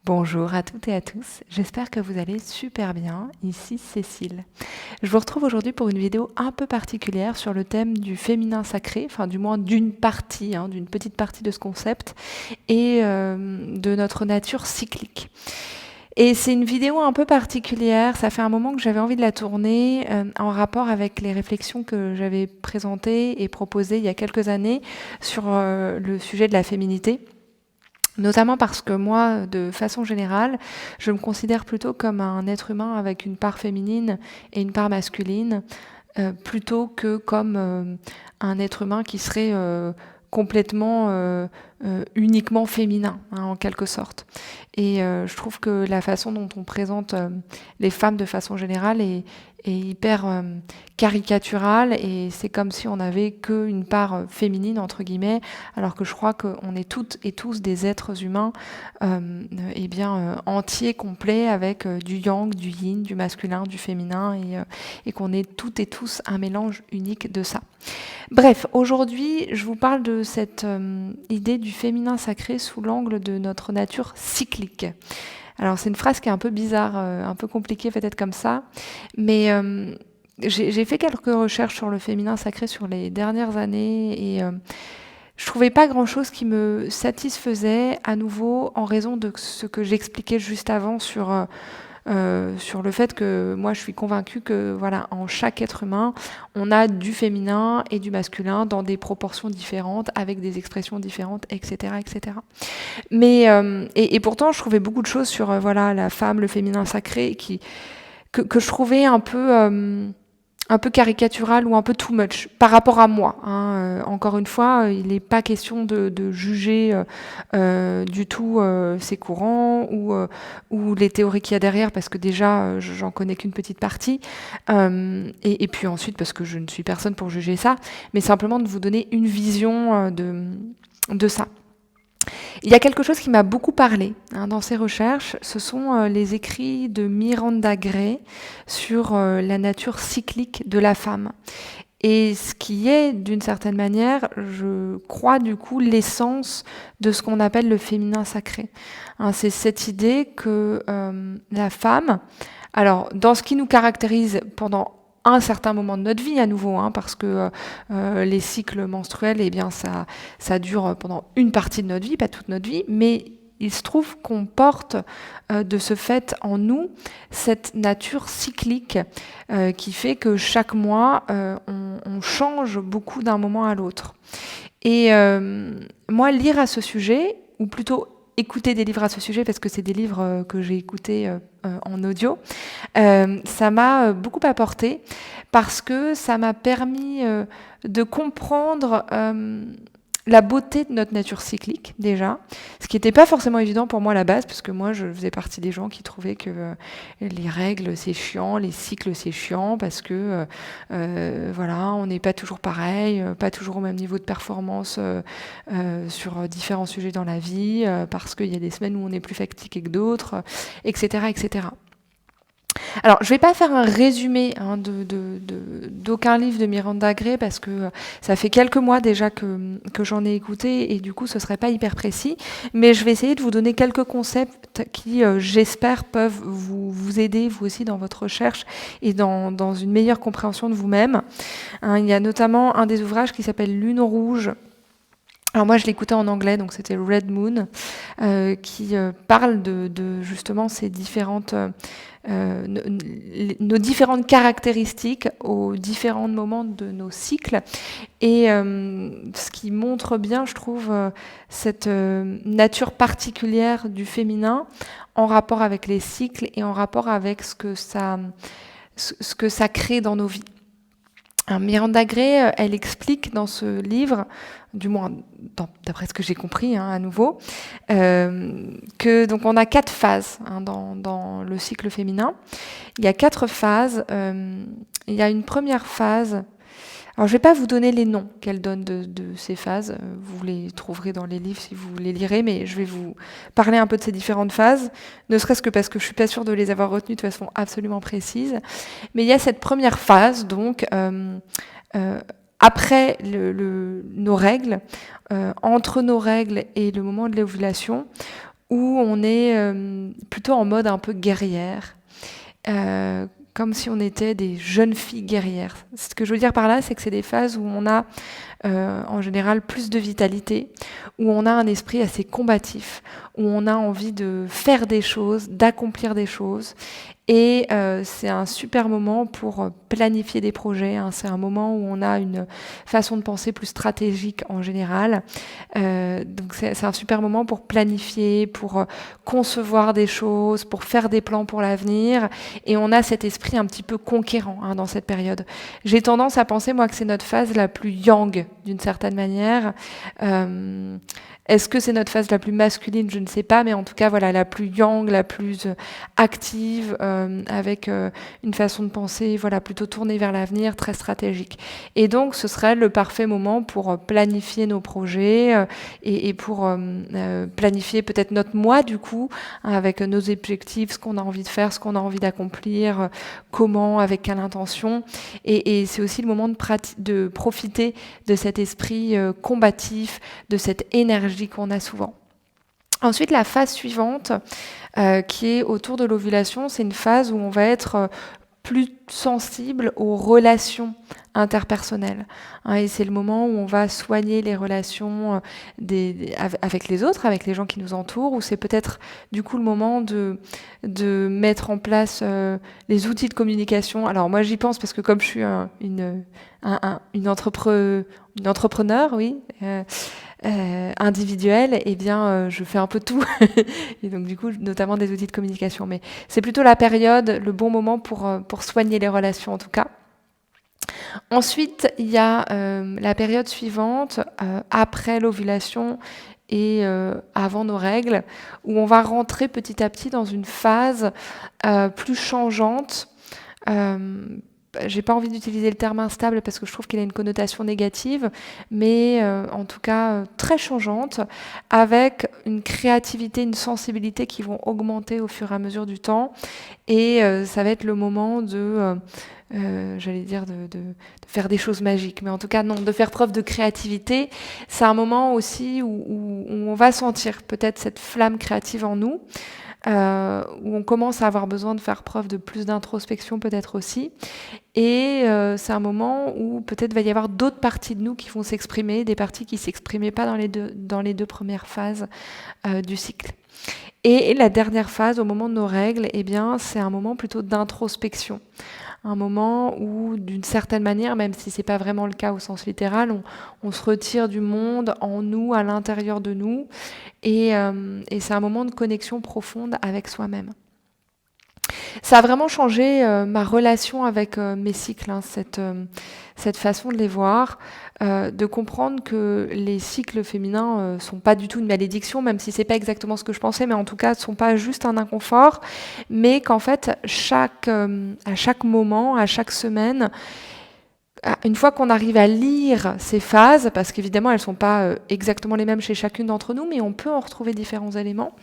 Bonjour à toutes et à tous, j'espère que vous allez super bien, ici Cécile. Je vous retrouve aujourd'hui pour une vidéo un peu particulière sur le thème du féminin sacré, enfin du moins d'une partie, d'une petite partie de ce concept, et de notre nature cyclique. Et c'est une vidéo un peu particulière, ça fait un moment que j'avais envie de la tourner en rapport avec les réflexions que j'avais présentées et proposées il y a quelques années sur le sujet de la féminité. Notamment parce que moi, de façon générale, je me considère plutôt comme un être humain avec une part féminine et une part masculine, plutôt que comme un être humain qui serait complètement, uniquement féminin, en quelque sorte. Et je trouve que la façon dont on présente les femmes de façon générale est hyper caricaturale, et c'est comme si on n'avait qu'une part féminine, entre guillemets, alors que je crois qu'on est toutes et tous des êtres humains entiers, complets, avec du yang, du yin, du masculin, du féminin, et qu'on est toutes et tous un mélange unique de ça. Bref, aujourd'hui, je vous parle de cette idée du féminin sacré sous l'angle de notre nature cyclique. Alors c'est une phrase qui est un peu bizarre, un peu compliquée peut-être comme ça, mais j'ai fait quelques recherches sur le féminin sacré sur les dernières années, et je trouvais pas grand-chose qui me satisfaisait, à nouveau en raison de ce que j'expliquais juste avant sur le fait que moi je suis convaincue que voilà, en chaque être humain, on a du féminin et du masculin dans des proportions différentes, avec des expressions différentes, etc., etc. Mais et pourtant, je trouvais beaucoup de choses sur voilà, la femme, le féminin sacré, que je trouvais un peu caricatural ou un peu too much par rapport à moi. Encore une fois, il n'est pas question de juger du tout ces courants ou les théories qu'il y a derrière, parce que déjà, j'en connais qu'une petite partie. Et puis ensuite, parce que je ne suis personne pour juger ça, mais simplement de vous donner une vision de ça. Il y a quelque chose qui m'a beaucoup parlé dans ces recherches, ce sont les écrits de Miranda Gray sur la nature cyclique de la femme. Et ce qui est, d'une certaine manière, je crois du coup, l'essence de ce qu'on appelle le féminin sacré. C'est cette idée que la femme, alors dans ce qui nous caractérise pendant un certain moment de notre vie à nouveau, parce que les cycles menstruels, eh bien ça dure pendant une partie de notre vie, pas toute notre vie, mais il se trouve qu'on porte de ce fait en nous cette nature cyclique qui fait que chaque mois, on change beaucoup d'un moment à l'autre. Et moi, lire à ce sujet, ou plutôt écouter des livres à ce sujet, parce que c'est des livres que j'ai écoutés en audio, ça m'a beaucoup apporté, parce que ça m'a permis de comprendre la beauté de notre nature cyclique, déjà, ce qui n'était pas forcément évident pour moi à la base, parce que moi, je faisais partie des gens qui trouvaient que les règles, c'est chiant, les cycles, c'est chiant, parce que, voilà, on n'est pas toujours pareil, pas toujours au même niveau de performance sur différents sujets dans la vie, parce qu'il y a des semaines où on est plus fatigué que d'autres, etc., etc. Alors, je ne vais pas faire un résumé d'aucun livre de Miranda Gray, parce que ça fait quelques mois déjà que j'en ai écouté, et du coup ce ne serait pas hyper précis, mais je vais essayer de vous donner quelques concepts qui, j'espère, peuvent vous aider, vous aussi, dans votre recherche et dans une meilleure compréhension de vous-même. Il y a notamment un des ouvrages qui s'appelle Lune rouge. Alors moi je l'écoutais en anglais, donc c'était Red Moon, qui parle de justement ces différentes nos différentes caractéristiques aux différents moments de nos cycles, et ce qui montre bien, je trouve, cette nature particulière du féminin en rapport avec les cycles et en rapport avec ce que ça crée dans nos vies. Miranda Gray, elle explique dans ce livre, du moins d'après ce que j'ai compris à nouveau, que donc on a 4 phases dans le cycle féminin. Il y a 4 phases. Il y a une première phase. Alors je ne vais pas vous donner les noms qu'elle donne de ces phases. Vous les trouverez dans les livres si vous les lirez, mais je vais vous parler un peu de ces différentes phases, ne serait-ce que parce que je suis pas sûre de les avoir retenues de façon absolument précise. Mais il y a cette première phase, donc après nos règles, entre nos règles et le moment de l'ovulation, où on est plutôt en mode un peu guerrière, comme si on était des jeunes filles guerrières. Ce que je veux dire par là, c'est que c'est des phases où on a en général plus de vitalité, où on a un esprit assez combatif, où on a envie de faire des choses, d'accomplir des choses. Et c'est un super moment pour planifier des projets, hein. C'est un moment où on a une façon de penser plus stratégique en général. Donc c'est un super moment pour planifier, pour concevoir des choses, pour faire des plans pour l'avenir. Et on a cet esprit un petit peu conquérant, hein, dans cette période. J'ai tendance à penser, moi, que c'est notre phase la plus yang, d'une certaine manière. Est-ce que c'est notre phase la plus masculine? Je ne sais pas, mais en tout cas, voilà, la plus yang, la plus active, avec une façon de penser, voilà, plutôt tournée vers l'avenir, très stratégique. Et donc, ce serait le parfait moment pour planifier nos projets et pour planifier peut-être notre mois, du coup, hein, avec nos objectifs, ce qu'on a envie de faire, ce qu'on a envie d'accomplir, comment, avec quelle intention. Et c'est aussi le moment de profiter de cet esprit combatif, de cette énergie qu'on a souvent. Ensuite, la phase suivante, qui est autour de l'ovulation, c'est une phase où on va être plus sensible aux relations interpersonnelles, hein, et c'est le moment où on va soigner les relations avec les autres, avec les gens qui nous entourent, où c'est peut-être du coup le moment de mettre en place les outils de communication. Alors moi j'y pense parce que comme je suis une entrepreneur, oui, individuelle, eh bien, je fais un peu tout. Et donc, du coup, notamment des outils de communication. Mais c'est plutôt la période, le bon moment pour soigner les relations, en tout cas. Ensuite, il y a la période suivante, après l'ovulation et avant nos règles, où on va rentrer petit à petit dans une phase plus changeante. J'ai pas envie d'utiliser le terme instable parce que je trouve qu'il a une connotation négative, mais en tout cas très changeante, avec une créativité, une sensibilité qui vont augmenter au fur et à mesure du temps. Et ça va être le moment j'allais dire, de faire des choses magiques. Mais en tout cas, non, de faire preuve de créativité. C'est un moment aussi où on va sentir peut-être cette flamme créative en nous. Où on commence à avoir besoin de faire preuve de plus d'introspection peut-être aussi. Et c'est un moment où peut-être va y avoir d'autres parties de nous qui vont s'exprimer, des parties qui ne s'exprimaient pas dans les deux premières phases du cycle. Et la dernière phase, au moment de nos règles, eh bien, c'est un moment plutôt d'introspection. Un moment où, d'une certaine manière, même si ce n'est pas vraiment le cas au sens littéral, on se retire du monde en nous, à l'intérieur de nous, et c'est un moment de connexion profonde avec soi-même. Ça a vraiment changé ma relation avec mes cycles, hein, cette façon de les voir, de comprendre que les cycles féminins sont pas du tout une malédiction, même si c'est pas exactement ce que je pensais, mais en tout cas, sont pas juste un inconfort, mais qu'en fait, à chaque moment, à chaque semaine, une fois qu'on arrive à lire ces phases, parce qu'évidemment, elles sont pas exactement les mêmes chez chacune d'entre nous, mais on peut en retrouver différents éléments.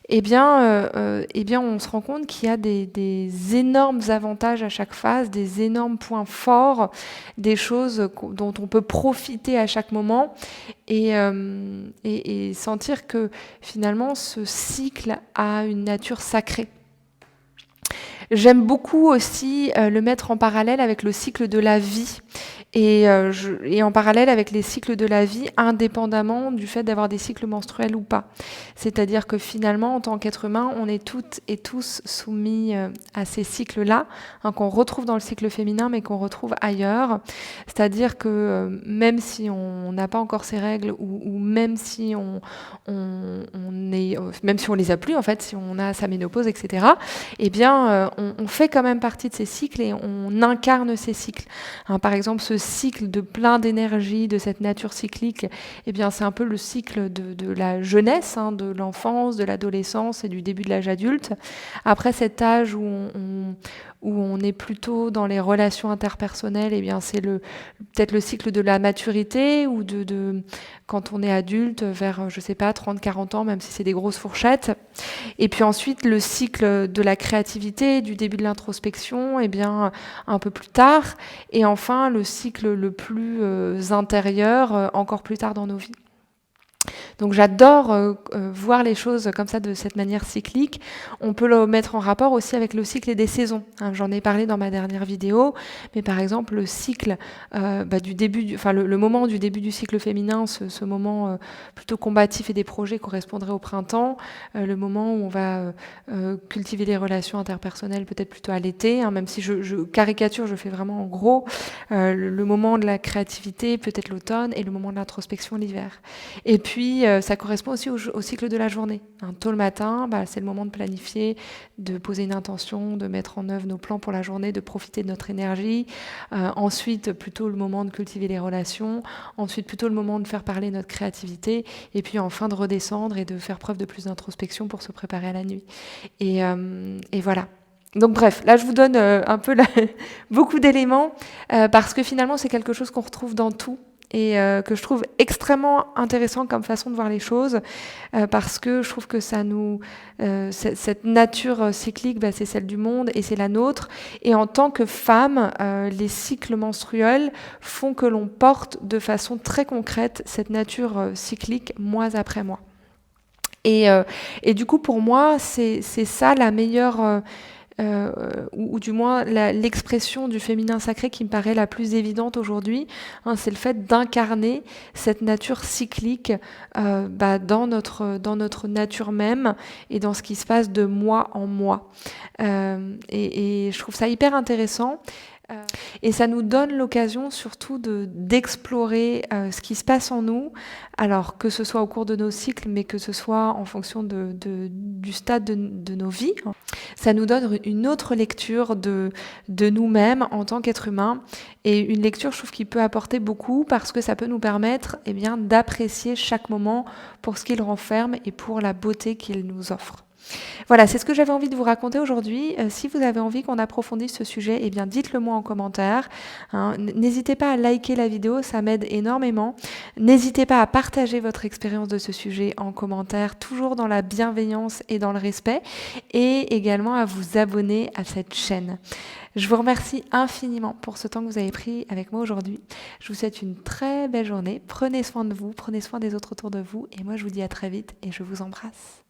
Eh bien, on se rend compte qu'il y a des énormes avantages à chaque phase, des énormes points forts, des choses dont on peut profiter à chaque moment et sentir que finalement ce cycle a une nature sacrée. J'aime beaucoup aussi le mettre en parallèle avec le cycle de la vie et en parallèle avec les cycles de la vie, indépendamment du fait d'avoir des cycles menstruels ou pas. C'est-à-dire que finalement, en tant qu'être humain, on est toutes et tous soumis à ces cycles-là, hein, qu'on retrouve dans le cycle féminin, mais qu'on retrouve ailleurs. C'est-à-dire que même si on n'a pas encore ces règles, ou même si même si on les a plus, en fait, si on a sa ménopause, etc., eh bien, on fait quand même partie de ces cycles et on incarne ces cycles. Hein, par exemple, ce cycle de plein d'énergie, de cette nature cyclique, eh bien, c'est un peu le cycle de la jeunesse, hein, de l'enfance, de l'adolescence et du début de l'âge adulte. Après cet âge où on est plutôt dans les relations interpersonnelles, eh bien, c'est peut-être le cycle de la maturité ou quand on est adulte, vers, je sais pas, 30, 40 ans, même si c'est des grosses fourchettes. Et puis ensuite, le cycle de la créativité, du début de l'introspection, eh bien, un peu plus tard. Et enfin, le cycle le plus intérieur, encore plus tard dans nos vies. Donc j'adore voir les choses comme ça, de cette manière cyclique. On peut le mettre en rapport aussi avec le cycle des saisons, hein. J'en ai parlé dans ma dernière vidéo, mais par exemple le cycle du début, le moment du début du cycle féminin, ce moment plutôt combatif et des projets correspondrait au printemps, le moment où on va cultiver les relations interpersonnelles peut-être plutôt à l'été, hein, même si je caricature, je fais vraiment en gros, le moment de la créativité peut-être l'automne et le moment de l'introspection l'hiver. Et puis ça correspond aussi au cycle de la journée, hein. Tôt le matin, c'est le moment de planifier, de poser une intention, de mettre en œuvre nos plans pour la journée, de profiter de notre énergie. Ensuite, plutôt le moment de cultiver les relations. Ensuite, plutôt le moment de faire parler notre créativité. Et puis enfin de redescendre et de faire preuve de plus d'introspection pour se préparer à la nuit. Et voilà. Donc bref, là je vous donne un peu beaucoup d'éléments parce que finalement c'est quelque chose qu'on retrouve dans tout et que je trouve extrêmement intéressant comme façon de voir les choses parce que je trouve que ça nous cette nature cyclique, c'est celle du monde et c'est la nôtre, et en tant que femme les cycles menstruels font que l'on porte de façon très concrète cette nature cyclique mois après mois. Et du coup pour moi c'est ça la meilleure ou du moins l'expression du féminin sacré qui me paraît la plus évidente aujourd'hui, hein, c'est le fait d'incarner cette nature cyclique dans notre nature même et dans ce qui se passe de mois en mois. Et je trouve ça hyper intéressant. Et ça nous donne l'occasion surtout d'explorer ce qui se passe en nous, alors que ce soit au cours de nos cycles, mais que ce soit en fonction du stade de nos vies. Ça nous donne une autre lecture de nous-mêmes en tant qu'être humain, et une lecture, je trouve, qui peut apporter beaucoup parce que ça peut nous permettre d'apprécier chaque moment pour ce qu'il renferme et pour la beauté qu'il nous offre. Voilà, c'est ce que j'avais envie de vous raconter aujourd'hui. Si vous avez envie qu'on approfondisse ce sujet, dites-le moi en commentaire, hein. N'hésitez pas à liker la vidéo, ça m'aide énormément. N'hésitez pas à partager votre expérience de ce sujet en commentaire, toujours dans la bienveillance et dans le respect, et également à vous abonner à cette chaîne. Je vous remercie infiniment pour ce temps que vous avez pris avec moi aujourd'hui. Je vous souhaite une très belle journée. Prenez soin de vous, prenez soin des autres autour de vous, et moi je vous dis à très vite et je vous embrasse.